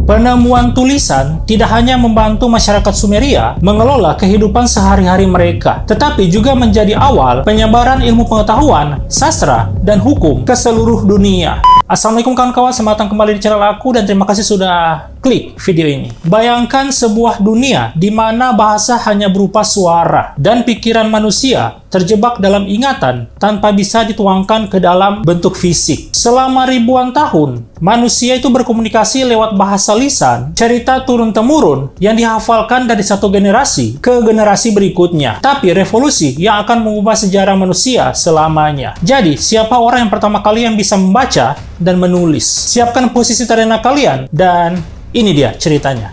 Penemuan tulisan tidak hanya membantu masyarakat Sumeria mengelola kehidupan sehari-hari mereka, tetapi juga menjadi awal penyebaran ilmu pengetahuan, sastra, dan hukum ke seluruh dunia. Assalamualaikum kawan-kawan, selamat datang kembali di channel aku dan terima kasih sudah klik video ini. Bayangkan sebuah dunia di mana bahasa hanya berupa suara dan pikiran manusia terjebak dalam ingatan tanpa bisa dituangkan ke dalam bentuk fisik. Selama ribuan tahun, manusia itu berkomunikasi lewat bahasa lisan, cerita turun-temurun yang dihafalkan dari satu generasi ke generasi berikutnya. Tapi revolusi yang akan mengubah sejarah manusia selamanya. Jadi, siapa orang yang pertama kali yang bisa membaca dan menulis? Siapkan posisi terenak kalian dan ini dia ceritanya.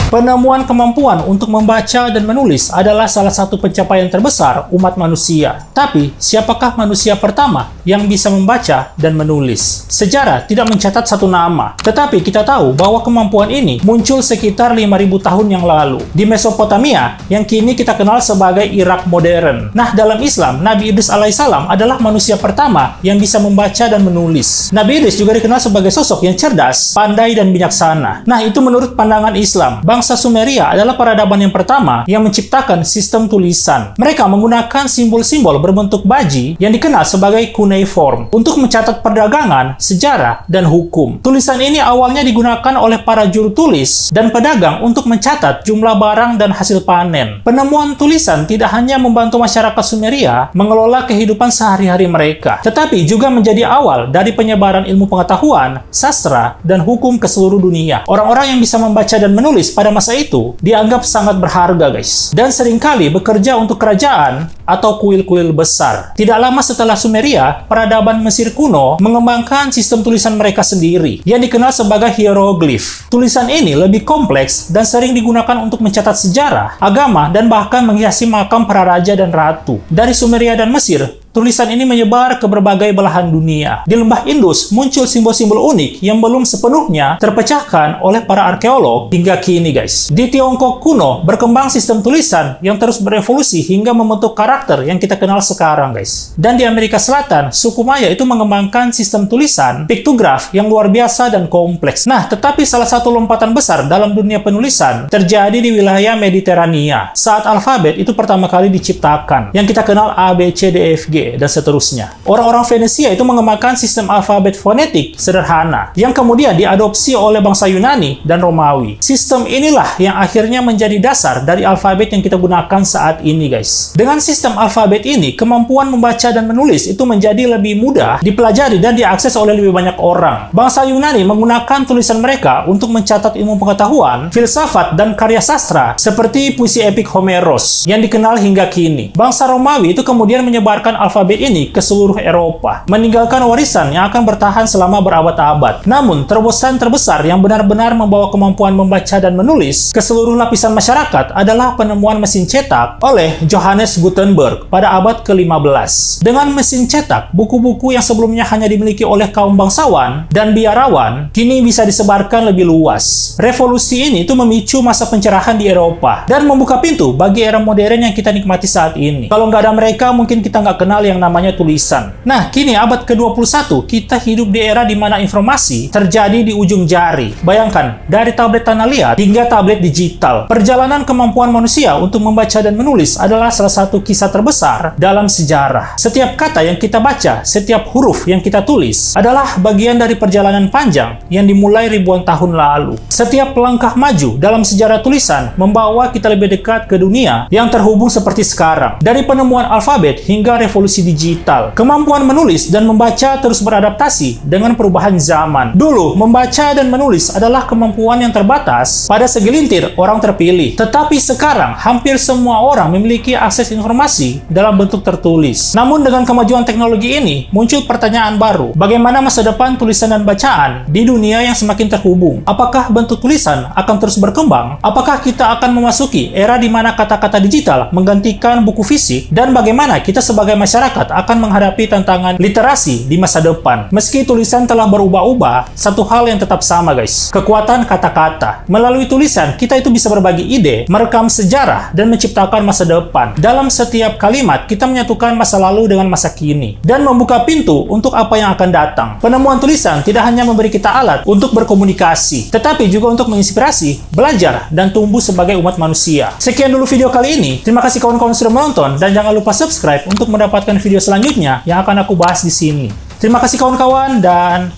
Penemuan kemampuan untuk membaca dan menulis adalah salah satu pencapaian terbesar umat manusia. Tapi, siapakah manusia pertama yang bisa membaca dan menulis? Sejarah tidak mencatat satu nama, tetapi kita tahu bahwa kemampuan ini muncul sekitar 5.000 tahun yang lalu di Mesopotamia yang kini kita kenal sebagai Irak modern. Nah, dalam Islam, Nabi Idris alaihissalam adalah manusia pertama yang bisa membaca dan menulis. Nabi Idris juga dikenal sebagai sosok yang cerdas, pandai, dan bijaksana. Nah, itu menurut pandangan Islam. Bangsa Sumeria adalah peradaban yang pertama yang menciptakan sistem tulisan. Mereka menggunakan simbol-simbol berbentuk baji yang dikenal sebagai cuneiform untuk mencatat perdagangan, sejarah, dan hukum. Tulisan ini awalnya digunakan oleh para juru tulis dan pedagang untuk mencatat jumlah barang dan hasil panen. Penemuan tulisan tidak hanya membantu masyarakat Sumeria mengelola kehidupan sehari-hari mereka, tetapi juga menjadi awal dari penyebaran ilmu pengetahuan, sastra, dan hukum ke seluruh dunia. Orang-orang yang bisa membaca dan menulis pada masa itu dianggap sangat berharga, guys, dan seringkali bekerja untuk kerajaan atau kuil-kuil besar. Tidak lama setelah Sumeria, peradaban Mesir kuno mengembangkan sistem tulisan mereka sendiri yang dikenal sebagai hieroglif. Tulisan ini lebih kompleks dan sering digunakan untuk mencatat sejarah, agama, dan bahkan menghiasi makam para raja dan ratu. Dari Sumeria dan Mesir, tulisan ini menyebar ke berbagai belahan dunia. Di lembah Indus muncul simbol-simbol unik yang belum sepenuhnya terpecahkan oleh para arkeolog hingga kini, guys. Di Tiongkok kuno berkembang sistem tulisan yang terus berevolusi hingga membentuk karakter yang kita kenal sekarang, guys. Dan di Amerika Selatan, suku Maya itu mengembangkan sistem tulisan piktograf yang luar biasa dan kompleks. Nah, tetapi salah satu lompatan besar dalam dunia penulisan terjadi di wilayah Mediterania saat alfabet itu pertama kali diciptakan, yang kita kenal A, B, C, D, E, F, G, dan seterusnya. Orang-orang Venesia itu mengembangkan sistem alfabet fonetik sederhana yang kemudian diadopsi oleh bangsa Yunani dan Romawi. Sistem inilah yang akhirnya menjadi dasar dari alfabet yang kita gunakan saat ini, guys. Dengan sistem alfabet ini, kemampuan membaca dan menulis itu menjadi lebih mudah dipelajari dan diakses oleh lebih banyak orang. Bangsa Yunani menggunakan tulisan mereka untuk mencatat ilmu pengetahuan, filsafat, dan karya sastra seperti puisi epik Homeros yang dikenal hingga kini. Bangsa Romawi itu kemudian menyebarkan alfabet ini ke seluruh Eropa, meninggalkan warisan yang akan bertahan selama berabad-abad. Namun, terobosan terbesar yang benar-benar membawa kemampuan membaca dan menulis ke seluruh lapisan masyarakat adalah penemuan mesin cetak oleh Johannes Gutenberg pada abad ke-15. Dengan mesin cetak, buku-buku yang sebelumnya hanya dimiliki oleh kaum bangsawan dan biarawan, kini bisa disebarkan lebih luas. Revolusi ini itu memicu masa pencerahan di Eropa dan membuka pintu bagi era modern yang kita nikmati saat ini. Kalau nggak ada mereka, mungkin kita nggak kenal yang namanya tulisan. Nah, kini abad ke-21, kita hidup di era di mana informasi terjadi di ujung jari. Bayangkan, dari tablet tanah liat hingga tablet digital. Perjalanan kemampuan manusia untuk membaca dan menulis adalah salah satu kisah terbesar dalam sejarah. Setiap kata yang kita baca, setiap huruf yang kita tulis adalah bagian dari perjalanan panjang yang dimulai ribuan tahun lalu. Setiap langkah maju dalam sejarah tulisan membawa kita lebih dekat ke dunia yang terhubung seperti sekarang. Dari penemuan alfabet hingga revolusi digital, kemampuan menulis dan membaca terus beradaptasi dengan perubahan zaman. Dulu, membaca dan menulis adalah kemampuan yang terbatas pada segelintir orang terpilih. Tetapi sekarang, hampir semua orang memiliki akses informasi dalam bentuk tertulis. Namun dengan kemajuan teknologi ini, muncul pertanyaan baru. Bagaimana masa depan tulisan dan bacaan di dunia yang semakin terhubung? Apakah bentuk tulisan akan terus berkembang? Apakah kita akan memasuki era di mana kata-kata digital menggantikan buku fisik? Dan bagaimana kita sebagai masyarakat masyarakat akan menghadapi tantangan literasi di masa depan. Meski tulisan telah berubah-ubah, satu hal yang tetap sama guys, kekuatan kata-kata. Melalui tulisan, kita itu bisa berbagi ide, merekam sejarah, dan menciptakan masa depan. Dalam setiap kalimat, kita menyatukan masa lalu dengan masa kini, dan membuka pintu untuk apa yang akan datang. Penemuan tulisan tidak hanya memberi kita alat untuk berkomunikasi, tetapi juga untuk menginspirasi, belajar, dan tumbuh sebagai umat manusia. Sekian dulu video kali ini. Terima kasih kawan-kawan sudah menonton, dan jangan lupa subscribe untuk mendapatkan video selanjutnya yang akan aku bahas di sini. Terima kasih kawan-kawan, dan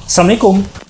Assalamualaikum.